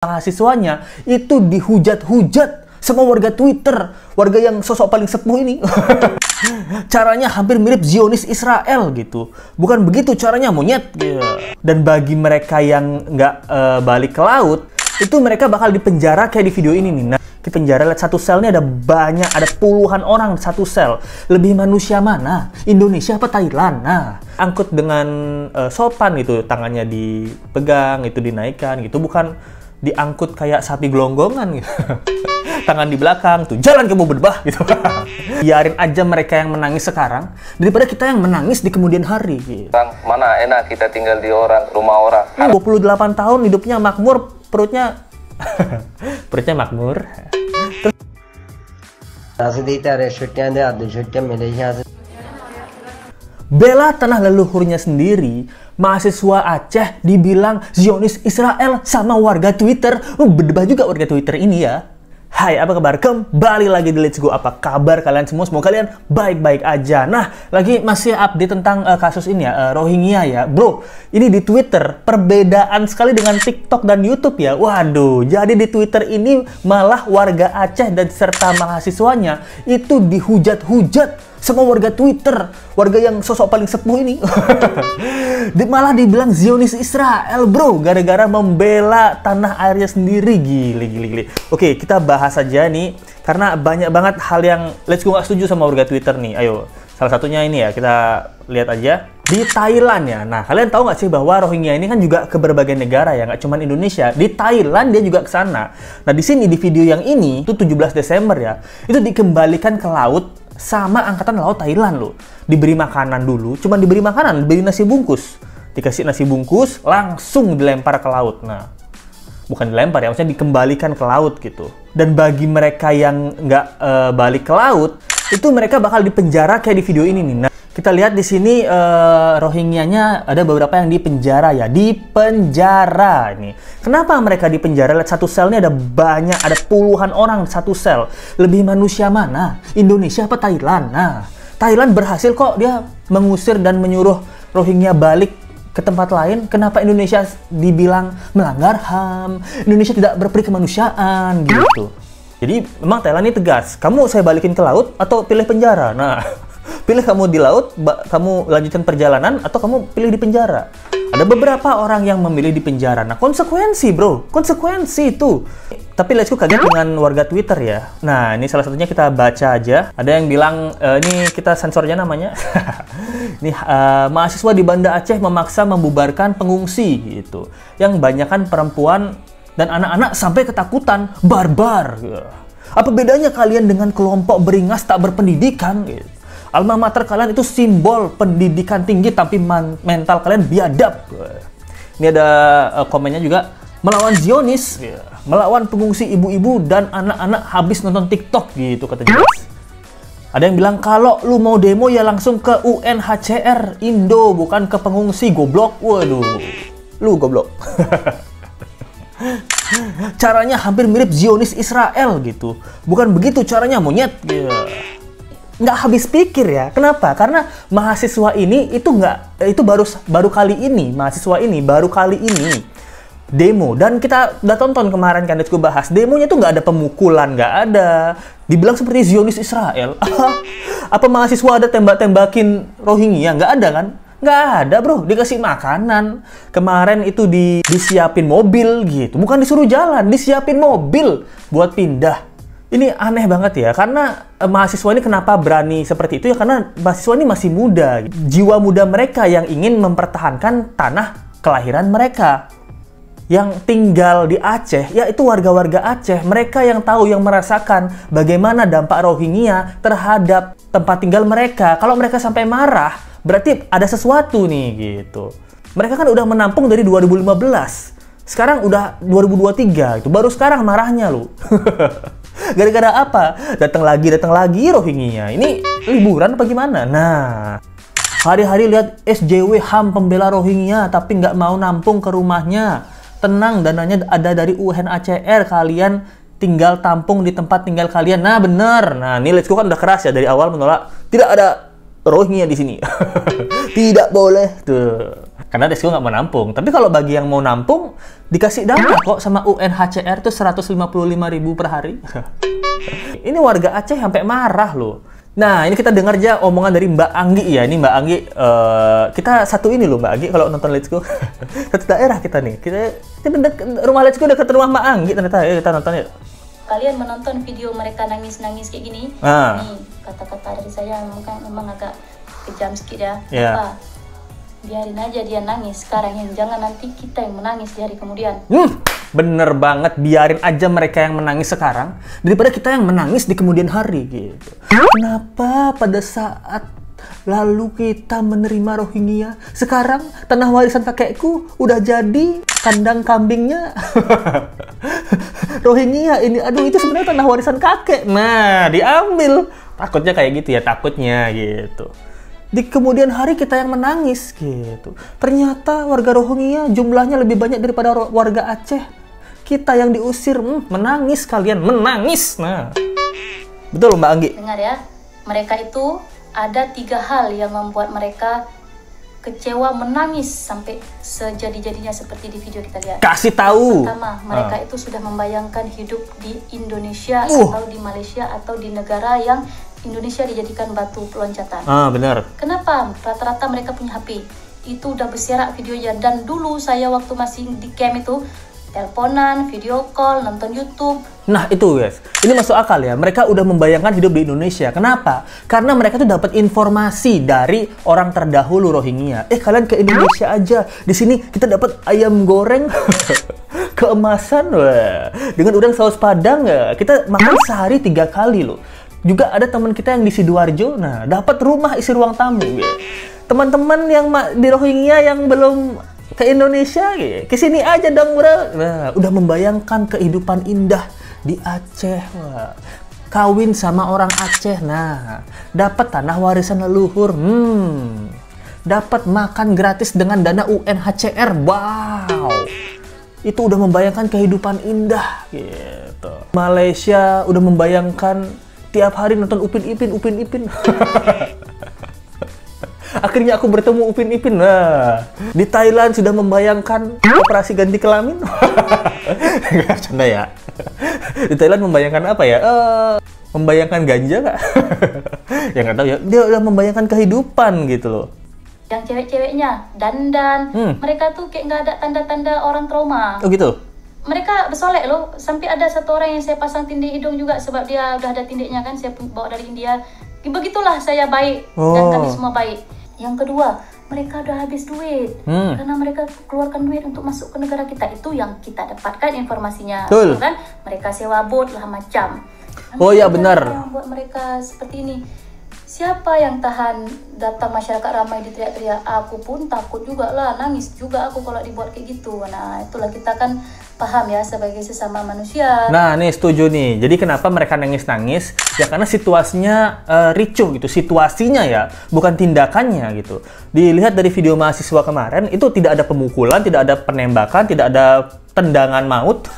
mahasiswanya itu dihujat-hujat sama warga Twitter, warga yang sosok paling sepuh ini. Caranya hampir mirip Zionis Israel gitu. Bukan begitu caranya, monyet. Dan bagi mereka yang nggak balik ke laut, itu mereka bakal dipenjara kayak di video ini nih. Nah, di penjara lihat satu sel ini ada banyak, ada puluhan orang satu sel. Lebih manusia mana? Indonesia apa Thailand? Nah, angkut dengan sopan gitu, tangannya dipegang, itu dinaikkan gitu, bukan diangkut kayak sapi gelonggongan gitu. Tangan di belakang tuh, jalan kamu berbah gitu. Biarin aja mereka yang menangis sekarang daripada kita yang menangis di kemudian hari gitu. Mana enak kita tinggal di rumah orang. 28 tahun hidupnya makmur, perutnya perutnya makmur. Bela tanah leluhurnya sendiri, mahasiswa Aceh dibilang Zionis Israel sama warga Twitter. Berdebat juga warga Twitter ini ya. Hai, apa kabar? Kembali lagi di Let's Go. Apa kabar kalian semua? Semoga kalian baik-baik aja. Nah, lagi masih update tentang kasus ini ya, Rohingya ya. Bro, ini di Twitter perbedaan sekali dengan TikTok dan YouTube ya. Waduh, jadi di Twitter ini malah warga Aceh dan serta mahasiswanya itu dihujat-hujat sama warga Twitter, warga yang sosok paling sepuh ini. Malah dibilang Zionis Israel, bro, gara-gara membela tanah airnya sendiri. Gili. Oke, kita bahas aja nih, karena banyak banget hal yang Let's Go nggak setuju sama warga Twitter nih. Ayo, salah satunya ini ya, kita lihat aja. Di Thailand ya, nah kalian tahu nggak sih bahwa Rohingya ini kan juga ke berbagai negara ya, nggak cuma Indonesia. Di Thailand dia juga ke sana. Nah di sini di video yang ini, itu 17 Desember ya, itu dikembalikan ke laut sama Angkatan Laut Thailand loh. Diberi makanan dulu, cuma diberi makanan, diberi nasi bungkus. Dikasih nasi bungkus, langsung dilempar ke laut. Nah, bukan dilempar ya, maksudnya dikembalikan ke laut gitu. Dan bagi mereka yang nggak balik ke laut, itu mereka bakal dipenjara kayak di video ini nih. Nah, kita lihat di sini Rohingyanya ada beberapa yang dipenjara ya, dipenjara ini. Kenapa mereka dipenjara? Lihat satu sel ini ada banyak, ada puluhan orang satu sel. Lebih manusia mana? Indonesia apa Thailand? Nah, Thailand berhasil kok dia mengusir dan menyuruh Rohingya balik ke tempat lain. Kenapa Indonesia dibilang melanggar HAM? Indonesia tidak berperi kemanusiaan gitu. Jadi memang Thailand ini tegas. Kamu saya balikin ke laut atau pilih penjara? Nah, pilih kamu di laut, kamu lanjutkan perjalanan, atau kamu pilih di penjara. Ada beberapa orang yang memilih di penjara. Nah, konsekuensi bro, konsekuensi itu. Tapi Let's Go kaget dengan warga Twitter ya. Nah, ini salah satunya kita baca aja. Ada yang bilang, ini kita sensornya namanya. Ini mahasiswa di Banda Aceh memaksa membubarkan pengungsi gitu. Yang banyakkan perempuan dan anak-anak sampai ketakutan, barbar. Apa bedanya kalian dengan kelompok beringas tak berpendidikan? Gitu. Alma mater kalian itu simbol pendidikan tinggi, tapi mental kalian biadab. Ini ada komennya juga, melawan Zionis, melawan pengungsi ibu-ibu dan anak-anak habis nonton TikTok gitu katanya. Ada yang bilang kalau lu mau demo ya langsung ke UNHCR Indo, bukan ke pengungsi, goblok. Waduh, lu goblok. Caranya hampir mirip Zionis Israel gitu. Bukan begitu caranya, monyet. Nggak habis pikir ya. Kenapa? Karena mahasiswa ini itu baru kali ini, mahasiswa ini baru kali ini demo. Dan kita udah tonton kemarin kan, Let's Go bahas. Demonya tuh nggak ada pemukulan, nggak ada. Dibilang seperti Zionis Israel. Apa mahasiswa ada tembak-tembakin Rohingya? Nggak ada kan? Nggak ada bro, dikasih makanan. Kemarin itu disiapin mobil gitu. Bukan disuruh jalan, disiapin mobil buat pindah. Ini aneh banget ya, karena mahasiswa ini kenapa berani seperti itu ya, karena mahasiswa ini masih muda. Jiwa muda mereka yang ingin mempertahankan tanah kelahiran mereka. Yang tinggal di Aceh, yaitu warga-warga Aceh. Mereka yang tahu, yang merasakan bagaimana dampak Rohingya terhadap tempat tinggal mereka. Kalau mereka sampai marah, berarti ada sesuatu nih gitu. Mereka kan udah menampung dari 2015. Sekarang udah 2023, itu baru sekarang marahnya lu. Gara-gara apa? Datang lagi Rohingya. Ini liburan apa gimana? Nah, hari-hari lihat SJW HAM pembela Rohingya tapi nggak mau nampung ke rumahnya. Tenang, dananya ada dari UNHCR, kalian tinggal tampung di tempat tinggal kalian. Nah, bener. Nah, ini Let's Go kan udah keras ya dari awal menolak. Tidak ada Rohingya di sini. Tidak boleh tuh. Karena resiko nggak mau nampung. Tapi kalau bagi yang mau nampung, dikasih dana kok sama UNHCR tuh 155.000 per hari. Ini warga Aceh sampai marah loh. Nah, ini kita dengar aja omongan dari Mbak Anggi ya. Ini Mbak Anggi, kita satu ini loh Mbak Anggi kalau nonton Let's Go. Satu daerah kita nih. Rumah Let's Go dekat rumah Mbak Anggi ternyata. Ya, kita nonton yuk. Kalian menonton video mereka nangis-nangis kayak gini. Nih, kata-kata dari saya memang agak kejam sedikit ya. Yeah. Biarin aja dia nangis sekarang, yang jangan nanti kita yang menangis di hari kemudian. Bener banget, biarin aja mereka yang menangis sekarang daripada kita yang menangis di kemudian hari gitu. Kenapa pada saat lalu kita menerima Rohingya, sekarang tanah warisan kakekku udah jadi kandang kambingnya Rohingya ini? Aduh, itu sebenarnya tanah warisan kakek. Nah, diambil. Takutnya kayak gitu ya, takutnya gitu. Di kemudian hari kita yang menangis gitu. Ternyata warga Rohingya jumlahnya lebih banyak daripada warga Aceh. Kita yang diusir, menangis kalian, menangis. Nah, betul Mbak Anggi? Dengar ya, mereka itu ada 3 hal yang membuat mereka kecewa, menangis sampai sejadi-jadinya seperti di video kita lihat. Kasih tahu. Pertama, mereka itu sudah membayangkan hidup di Indonesia atau di Malaysia atau di negara yang Indonesia dijadikan batu loncatan. Benar. Kenapa? Rata-rata mereka punya HP. Itu udah berserak videonya. Dan dulu saya waktu masih di camp itu, teleponan, video call, nonton YouTube. Nah itu guys, ini masuk akal ya. Mereka udah membayangkan hidup di Indonesia. Kenapa? Karena mereka tuh dapat informasi dari orang terdahulu Rohingya. Kalian ke Indonesia aja. Di sini kita dapat ayam goreng keemasan, wah. Dengan udang saus padang ya. Kita makan sehari 3 kali loh. Juga ada teman kita yang di Sidoarjo, nah dapat rumah isi ruang tamu. Ya. Teman-teman yang di Rohingya yang belum ke Indonesia, ya, kesini aja dong bro. Nah, udah membayangkan kehidupan indah di Aceh. Wah. Kawin sama orang Aceh, nah dapat tanah warisan leluhur. Dapat makan gratis dengan dana UNHCR. Wow. Itu udah membayangkan kehidupan indah gitu. Malaysia udah membayangkan tiap hari nonton Upin Ipin. Akhirnya aku bertemu Upin Ipin. Nah, di Thailand sudah membayangkan operasi ganti kelamin. Nggak canda ya. Di Thailand membayangkan apa ya? Membayangkan ganja nggak? Ya nggak tahu ya. Dia udah membayangkan kehidupan gitu loh. Yang cewek-ceweknya dandan, mereka tuh kayak nggak ada tanda-tanda orang trauma. Oh gitu? Mereka bersolek loh, sampai ada satu orang yang saya pasang tindih hidung juga sebab dia udah ada tindiknya kan, saya bawa dari India. Begitulah saya baik dan kami semua baik. Yang kedua, mereka udah habis duit karena mereka keluarkan duit untuk masuk ke negara kita. Itu yang kita dapatkan informasinya. Betul. Kan? Mereka sewa bot lah macam. Oh ya benar. Yang buat mereka seperti ini. Siapa yang tahan datang masyarakat ramai diteriak-teriak? Aku pun takut juga lah, nangis juga aku kalau dibuat kayak gitu. Nah itulah, kita kan paham ya sebagai sesama manusia. Nah nih setuju nih. Jadi kenapa mereka nangis-nangis? Ya karena situasinya ricuh gitu. Situasinya ya, bukan tindakannya gitu. Dilihat dari video mahasiswa kemarin, itu tidak ada pemukulan, tidak ada penembakan, tidak ada tendangan maut.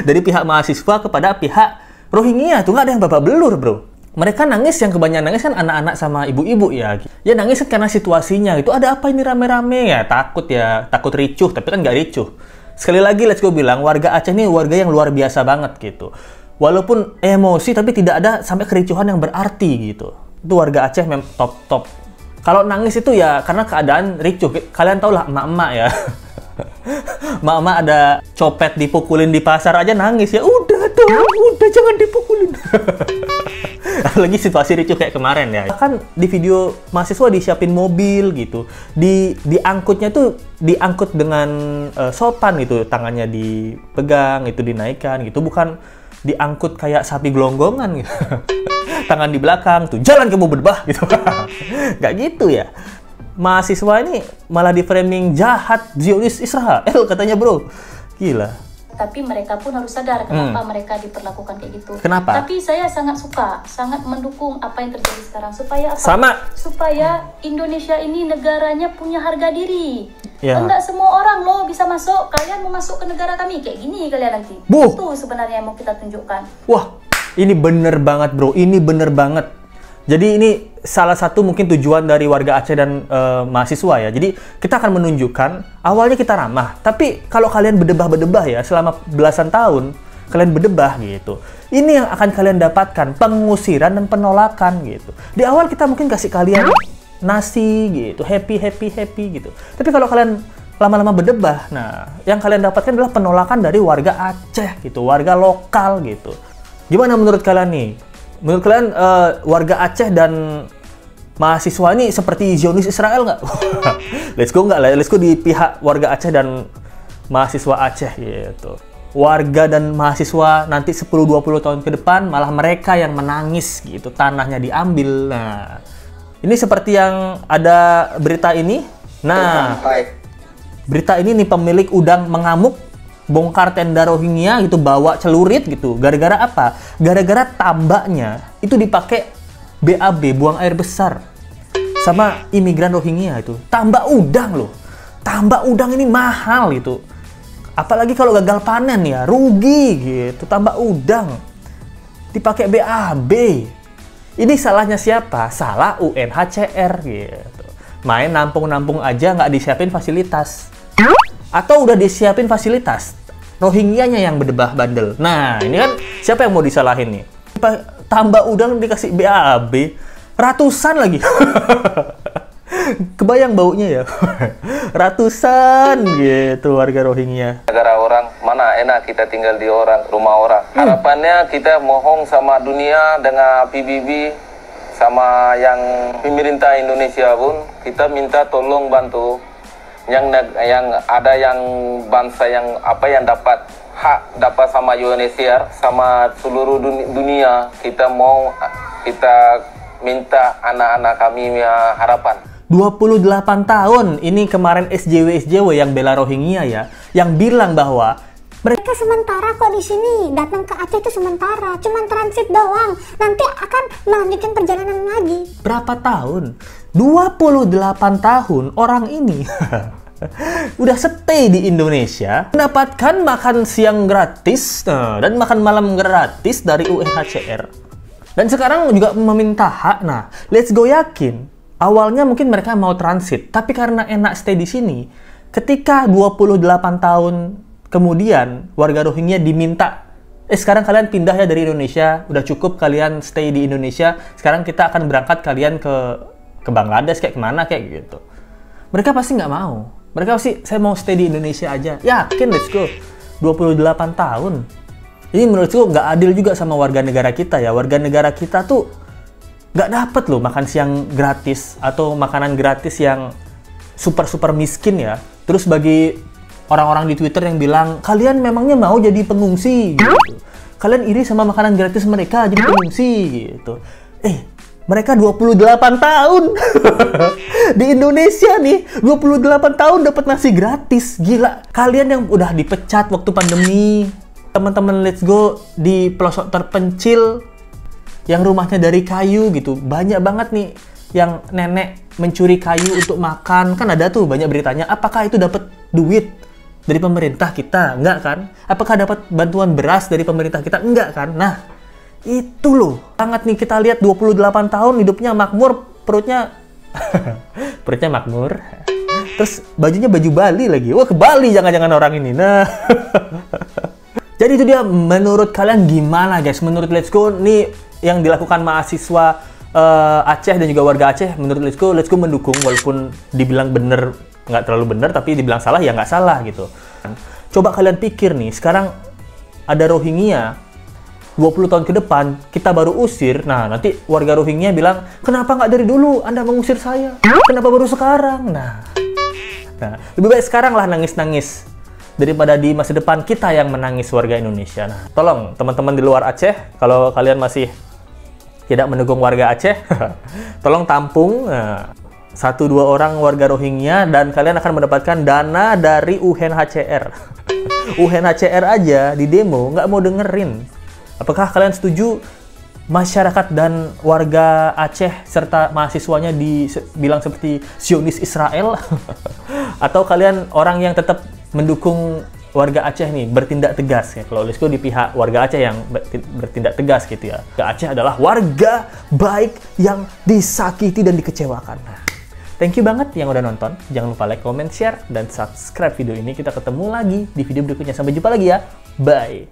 Dari pihak mahasiswa kepada pihak Rohingya. Tuh nggak ada yang babak belur bro. Mereka nangis, yang kebanyakan nangis kan anak-anak sama ibu-ibu ya. Ya nangis kan karena situasinya gitu. Ada apa ini rame-rame ya? Takut ricuh, tapi kan nggak ricuh. Sekali lagi Let's Go bilang, warga Aceh ini warga yang luar biasa banget gitu. Walaupun emosi tapi tidak ada sampai kericuhan yang berarti gitu. Itu warga Aceh top. Kalau nangis itu ya karena keadaan ricuh. Kalian tau lah emak-emak ya. Emak-emak ada copet dipukulin di pasar aja nangis ya. Udah jangan dipukulin. Lagi situasi ricuh kayak kemarin ya. Kan di video mahasiswa disiapin mobil gitu. Diangkutnya tuh diangkut dengan sopan gitu. Tangannya dipegang, itu dinaikkan gitu. Bukan diangkut kayak sapi gelonggongan gitu. Tangan di belakang tuh, jalan kamu berbah gitu. Nggak gitu ya. Mahasiswa ini malah di framing jahat, Zionis Israel katanya bro. Gila. Tapi mereka pun harus sadar kenapa mereka diperlakukan kayak gitu. Kenapa? Tapi saya sangat suka, sangat mendukung apa yang terjadi sekarang. Supaya apa? Sama. Supaya Indonesia ini negaranya punya harga diri. Ya. Enggak semua orang loh bisa masuk. Kalian mau masuk ke negara kami kayak gini kalian nanti. Itu sebenarnya yang mau kita tunjukkan. Wah, ini bener banget bro. Ini bener banget. Jadi ini salah satu mungkin tujuan dari warga Aceh dan mahasiswa ya. Jadi kita akan menunjukkan awalnya kita ramah, tapi kalau kalian berdebah-berdebah ya selama belasan tahun, kalian berdebah gitu. Ini yang akan kalian dapatkan, pengusiran dan penolakan gitu. Di awal kita mungkin kasih kalian nasi gitu, happy gitu. Tapi kalau kalian lama-lama berdebah, nah yang kalian dapatkan adalah penolakan dari warga Aceh gitu, warga lokal gitu. Gimana menurut kalian nih? Menurut kalian warga Aceh dan mahasiswa ini seperti Zionis Israel nggak? Let's go nggak lah, let's go di pihak warga Aceh dan mahasiswa Aceh gitu. Warga dan mahasiswa nanti 10-20 tahun ke depan malah mereka yang menangis gitu, tanahnya diambil. Nah, ini seperti yang ada berita ini. Nah, berita ini nih pemilik udang mengamuk, bongkar tenda Rohingya gitu, bawa celurit gitu. Gara-gara apa? Gara-gara tambaknya itu dipakai BAB, buang air besar, sama imigran Rohingya itu. Tambak udang loh. Tambak udang ini mahal itu. Apalagi kalau gagal panen ya, rugi gitu. Tambak udang dipakai BAB. Ini salahnya siapa? Salah UNHCR gitu. Main nampung-nampung aja nggak disiapin fasilitas. Atau udah disiapin fasilitas, Rohingyanya yang berdebah bandel. Nah, ini kan siapa yang mau disalahin nih? Tambak udang dikasih BAB, ratusan lagi. Kebayang baunya ya? Ratusan gitu warga Rohingya. Negara orang, mana enak kita tinggal di rumah orang. Harapannya kita mohon sama dunia dengan PBB, sama yang pemerintah Indonesia pun, kita minta tolong bantu. Yang ada yang bangsa yang dapat hak dapat sama UNHCR sama seluruh dunia, kita minta anak-anak kami harapan. 28 tahun ini kemarin SJW yang bela Rohingya ya, yang bilang bahwa mereka sementara kok di sini, datang ke Aceh itu sementara, cuman transit doang. Nanti akan melanjutkan perjalanan lagi. Berapa tahun? 28 tahun orang ini udah stay di Indonesia, mendapatkan makan siang gratis dan makan malam gratis dari UNHCR. Dan sekarang juga meminta hak. Nah, let's go yakin awalnya mungkin mereka mau transit, tapi karena enak stay di sini, ketika 28 tahun kemudian warga Rohingya diminta, sekarang kalian pindah ya dari Indonesia, udah cukup kalian stay di Indonesia, sekarang kita akan berangkat kalian ke Bangladesh kayak kemana kayak gitu. Mereka pasti nggak mau. Mereka pasti, saya mau stay di Indonesia aja. Yakin, let's go. 28 tahun. Ini menurutku nggak adil juga sama warga negara kita ya. Warga negara kita tuh nggak dapet loh makan siang gratis atau makanan gratis yang super miskin ya. Terus bagi orang-orang di Twitter yang bilang, kalian memangnya mau jadi pengungsi gitu. Kalian iri sama makanan gratis mereka jadi pengungsi gitu. Mereka 28 tahun di Indonesia nih, 28 tahun dapat nasi gratis. Gila. Kalian yang udah dipecat waktu pandemi, teman-teman let's go di pelosok terpencil yang rumahnya dari kayu gitu. Banyak banget nih yang nenek mencuri kayu untuk makan. Kan ada tuh banyak beritanya, apakah itu dapat duit dari pemerintah kita? Enggak kan? Apakah dapat bantuan beras dari pemerintah kita? Enggak kan? Nah, itu loh, sangat nih kita lihat 28 tahun hidupnya makmur, perutnya makmur. Terus bajunya baju Bali lagi. Wah, ke Bali jangan-jangan orang ini. Nah. Jadi itu dia, menurut kalian gimana guys? Menurut Let's Go nih yang dilakukan mahasiswa Aceh dan juga warga Aceh, menurut Let's Go mendukung, walaupun dibilang bener nggak terlalu bener, tapi dibilang salah ya nggak salah gitu. Coba kalian pikir nih, sekarang ada Rohingya 20 tahun ke depan, kita baru usir. Nah, nanti warga Rohingya bilang, kenapa nggak dari dulu Anda mengusir saya? Kenapa baru sekarang? Nah, lebih baik sekarang lah nangis-nangis daripada di masa depan kita yang menangis warga Indonesia. Nah, tolong teman-teman di luar Aceh, kalau kalian masih tidak mendukung warga Aceh, tolong tampung 1-2 orang warga Rohingya dan kalian akan mendapatkan dana dari UNHCR. UNHCR aja di demo nggak mau dengerin. Apakah kalian setuju masyarakat dan warga Aceh serta mahasiswanya dibilang seperti Zionis Israel? Atau kalian orang yang tetap mendukung warga Aceh nih bertindak tegas ya. Kalau Lisco di pihak warga Aceh yang bertindak tegas gitu ya. Warga Aceh adalah warga baik yang disakiti dan dikecewakan. Nah, thank you banget yang udah nonton. Jangan lupa like, comment, share, dan subscribe video ini. Kita ketemu lagi di video berikutnya. Sampai jumpa lagi ya. Bye.